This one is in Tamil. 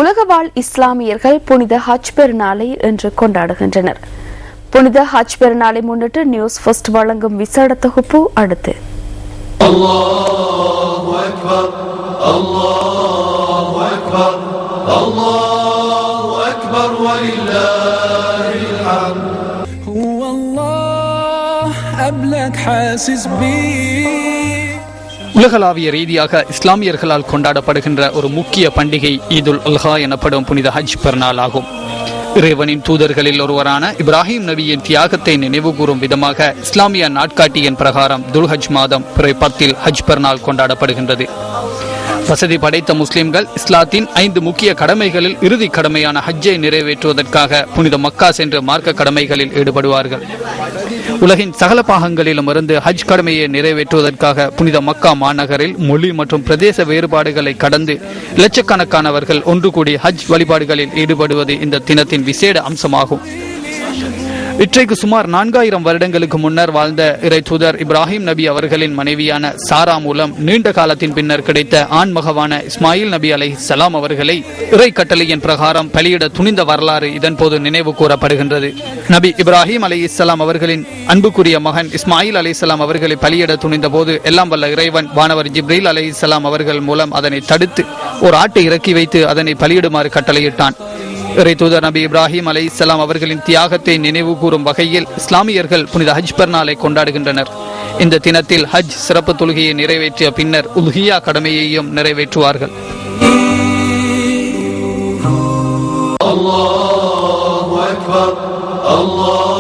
உலக வாழ் இஸ்லாமியர்கள் புனித ஹஜ் பெருநாளை இன்று கொண்டாடுகின்றனர். புனித ஹஜ் பெருநாளை முன்னிட்டு நியூஸ் ஃபர்ஸ்ட் வழங்கும் விசேட தொகுப்பு அடுத்து. அல்லாஹு அக்பர், அல்லாஹு அக்பர், அல்லாஹு அக்பர் வலில்லாஹில் ஹம்த். ஹுவல்லாஹ் அப்லக் ஹாஸிஸ் பி. உலகளாவிய ரீதியாக இஸ்லாமியர்களால் கொண்டாடப்படுகின்ற ஒரு முக்கிய பண்டிகை ஈதுல் அல்ஹா எனப்படும் புனித ஹஜ் பெருநாள் ஆகும். இறைவனின் தூதர்களில் ஒருவரான இப்ராஹிம் நபியின் தியாகத்தை நினைவுகூறும் விதமாக இஸ்லாமிய நாட்காட்டியின் பிரகாரம் துல்ஹஜ் மாதம் பிறை 10 ஹஜ் பெருநாள் கொண்டாடப்படுகின்றது. வசதி படைத்த முஸ்லிம்கள் இஸ்லாத்தின் 5 முக்கிய கடமைகளில் இறுதி கடமையான ஹஜ்ஜை நிறைவேற்றுவதற்காக புனித மக்கா சென்று மார்க்க கடமைகளில் ஈடுபடுவார்கள். உலகின் சகல பாகங்களிலும் இருந்து ஹஜ் கடமையை நிறைவேற்றுவதற்காக புனித மக்கா மாநகரில் மொழி மற்றும் பிரதேச வேறுபாடுகளை கடந்து லட்சக்கணக்கானவர்கள் ஒன்று கூடி ஹஜ் வழிபாடுகளில் ஈடுபடுவது இந்த தினத்தின் விசேட அம்சமாகும். இன்றைக்கு சுமார் 4000 வருடங்களுக்கு முன்னர் வாழ்ந்த இறை தூதர் இப்ராஹிம் நபி அவர்களின் மனைவியான சாரா மூலம் நீண்ட காலத்தின் பின்னர் கிடைத்த ஆண்மகவான இஸ்மாயில் நபி அலைஹிஸ்ஸலாம் அவர்களை இறை கட்டளையின் பிரகாரம் பலியிட துணிந்த வரலாறு இதன் போது நினைவு கூறப்படுகின்றது. நபி இப்ராஹிம் அலைஹிஸ்ஸலாம் அவர்களின் அன்புக்குரிய மகன் இஸ்மாயில் அலைஹிஸ்ஸலாம் அவர்களை பலியிட துணிந்த போது எல்லாம் வல்ல இறைவன் வானவர் ஜிப்ரீல் அலைஹிஸ்ஸலாம் அவர்கள் மூலம் அதனை தடுத்து ஒரு ஆட்டை இறக்கி வைத்து அதனை பலியிடுமாறு கட்டளையிட்டான். இறை தூதர் நபி இப்ராஹிம் அலைஹிஸ்ஸலாம் அவர்களின் தியாகத்தை நினைவு கூறும் வகையில் இஸ்லாமியர்கள் புனித ஹஜ் பெருநாளை கொண்டாடுகின்றனர். இந்த தினத்தில் ஹஜ் சிறப்பு தொழுகையை நிறைவேற்றிய பின்னர் உல்ஹியா கடமையையும் நிறைவேற்றுவார்கள். அல்லாஹு அக்பர், அல்லாஹ்